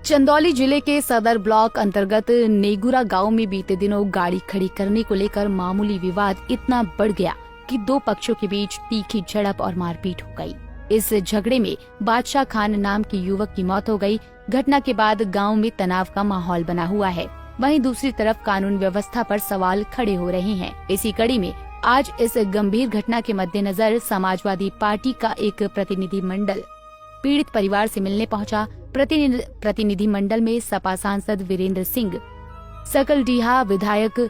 चंदौली जिले के सदर ब्लॉक अंतर्गत नेगुरा गांव में बीते दिनों गाड़ी खड़ी करने को लेकर मामूली विवाद इतना बढ़ गया कि दो पक्षों के बीच तीखी झड़प और मारपीट हो गई। इस झगड़े में बादशाह खान नाम के युवक की मौत हो गई। घटना के बाद गांव में तनाव का माहौल बना हुआ है। वहीं दूसरी तरफ कानून व्यवस्था पर सवाल खड़े हो रहे हैं। इसी कड़ी में आज इस गंभीर घटना के मद्देनजर समाजवादी पार्टी का एक प्रतिनिधिमंडल पीड़ित परिवार से मिलने पहुंचा। प्रतिनिधिमंडल में सपा सांसद वीरेंद्र सिंह, सकलडीहा विधायक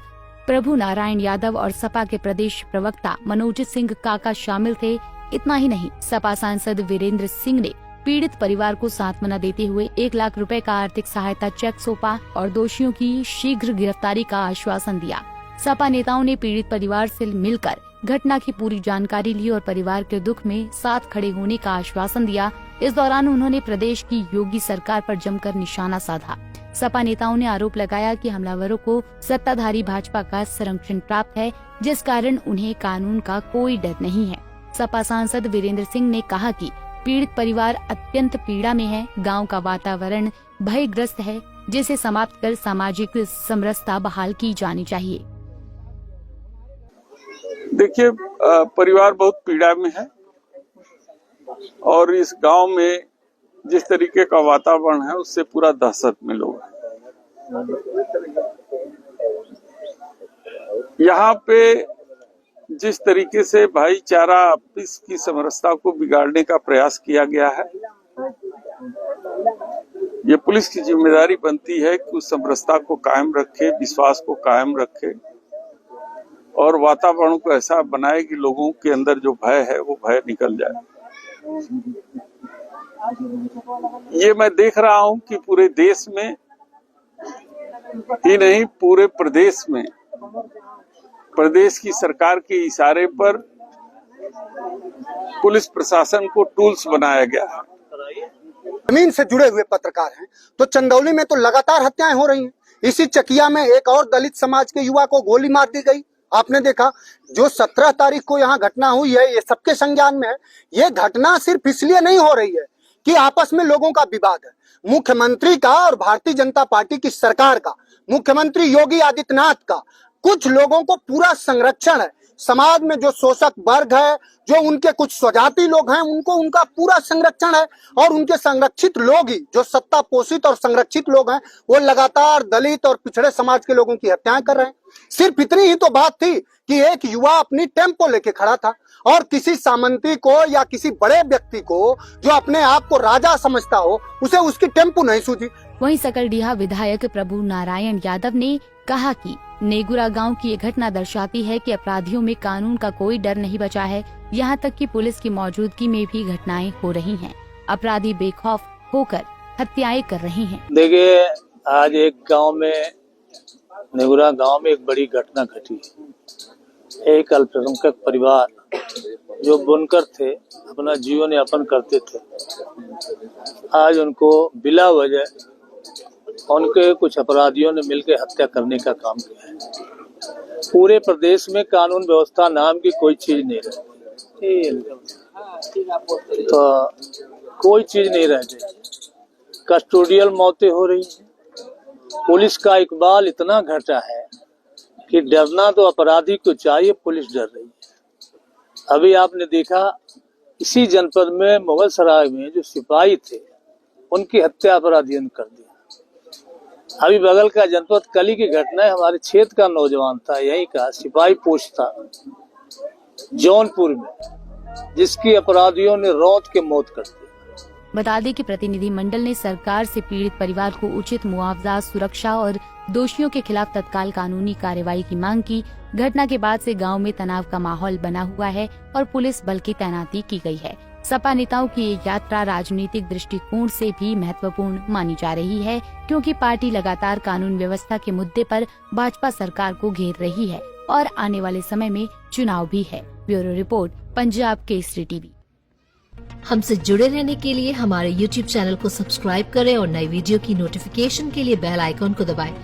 प्रभु नारायण यादव और सपा के प्रदेश प्रवक्ता मनोज सिंह काका शामिल थे। इतना ही नहीं, सपा सांसद वीरेंद्र सिंह ने पीड़ित परिवार को सांत्वना देते हुए 1 लाख रुपए का आर्थिक सहायता चेक सौंपा और दोषियों की शीघ्र गिरफ्तारी का आश्वासन दिया। सपा नेताओं ने पीड़ित परिवार से मिलकर घटना की पूरी जानकारी ली और परिवार के दुख में साथ खड़े होने का आश्वासन दिया। इस दौरान उन्होंने प्रदेश की योगी सरकार पर जमकर निशाना साधा। सपा नेताओं ने आरोप लगाया कि हमलावरों को सत्ताधारी भाजपा का संरक्षण प्राप्त है, जिस कारण उन्हें कानून का कोई डर नहीं है। सपा सांसद वीरेंद्र सिंह ने कहा कि पीड़ित परिवार अत्यंत पीड़ा में है। गांव का वातावरण भयग्रस्त है, जिसे समाप्त कर सामाजिक समरसता बहाल की जानी चाहिए। देखिए, परिवार बहुत पीड़ा में है और इस गांव में जिस तरीके का वातावरण है उससे पूरा दहशत में लोग हैं। यहाँ पे जिस तरीके से भाईचारा आपस की समरसता को बिगाड़ने का प्रयास किया गया है, ये पुलिस की जिम्मेदारी बनती है कि उस समरसता को कायम रखे, विश्वास को कायम रखे और वातावरण को ऐसा बनाए कि लोगों के अंदर जो भय है वो भय निकल जाए। ये मैं देख रहा हूं कि पूरे देश में ही नहीं, पूरे प्रदेश में प्रदेश की सरकार के इशारे पर पुलिस प्रशासन को टूल्स बनाया गया है। जमीन से जुड़े हुए पत्रकार हैं तो चंदौली में तो लगातार हत्याएं हो रही हैं। इसी चकिया में एक और दलित समाज के युवा को गोली मार दी गई। आपने देखा जो 17 तारीख को यहाँ घटना हुई है, ये सबके संज्ञान में है। ये घटना सिर्फ इसलिए नहीं हो रही है कि आपस में लोगों का विवाद है। मुख्यमंत्री का और भारतीय जनता पार्टी की सरकार का, मुख्यमंत्री योगी आदित्यनाथ का कुछ लोगों को पूरा संरक्षण है। समाज में जो शोषक वर्ग है, जो उनके कुछ स्वजाति लोग हैं, उनको उनका पूरा संरक्षण है और उनके संरक्षित लोग ही, जो सत्ता पोषित और संरक्षित लोग हैं, वो लगातार दलित और पिछड़े समाज के लोगों की हत्याएं कर रहे हैं। सिर्फ इतनी ही तो बात थी कि एक युवा अपनी टेम्पो लेके खड़ा था और किसी सामंती को या किसी बड़े व्यक्ति को जो अपने आप को राजा समझता हो, उसे उसकी टेम्पो नहीं सूझी। वहीं सकलडीहा विधायक प्रभु नारायण यादव ने कहा कि नेगुरा गांव की ये घटना दर्शाती है कि अपराधियों में कानून का कोई डर नहीं बचा है। यहाँ तक कि पुलिस की मौजूदगी में भी घटनाएं हो रही हैं। अपराधी बेखौफ होकर हत्याएं कर रहे हैं। देखिए, आज एक गांव में, नेगुरा गांव में एक बड़ी घटना घटी। एक अल्पसंख्यक परिवार जो बुनकर थे, अपना जीवन यापन करते थे, आज उनको बिला वजह उनके कुछ अपराधियों ने मिलकर हत्या करने का काम किया है। पूरे प्रदेश में कानून व्यवस्था नाम की कोई चीज नहीं रहती, तो कोई चीज नहीं रहती। कस्टोडियल मौतें हो रही हैं। पुलिस का इकबाल इतना घटा है कि डरना तो अपराधी को चाहिए, पुलिस डर रही है। अभी आपने देखा इसी जनपद में मुगलसराय में जो सिपाही थे, उनकी हत्या अपराधियों ने कर दी। अभी बगल का जनपद कली की घटना है, हमारे क्षेत्र का नौजवान था, यही का सिपाही पोस्ट था जौनपुर में, जिसकी अपराधियों ने रौंद के मौत कर दी। बता दें कि प्रतिनिधिमंडल ने सरकार से पीड़ित परिवार को उचित मुआवजा, सुरक्षा और दोषियों के खिलाफ तत्काल कानूनी कार्रवाई की मांग की। घटना के बाद से गांव में तनाव का माहौल बना हुआ है और पुलिस बल की तैनाती की गई है। सपा नेताओं की ये यात्रा राजनीतिक दृष्टिकोण से भी महत्वपूर्ण मानी जा रही है, क्योंकि पार्टी लगातार कानून व्यवस्था के मुद्दे पर भाजपा सरकार को घेर रही है और आने वाले समय में चुनाव भी है। Bureau report, Punjab Kesari TV. हमसे जुड़े रहने के लिए हमारे YouTube चैनल को सब्सक्राइब करें और नई वीडियो की नोटिफिकेशन के लिए बेल आइकॉन को दबाएं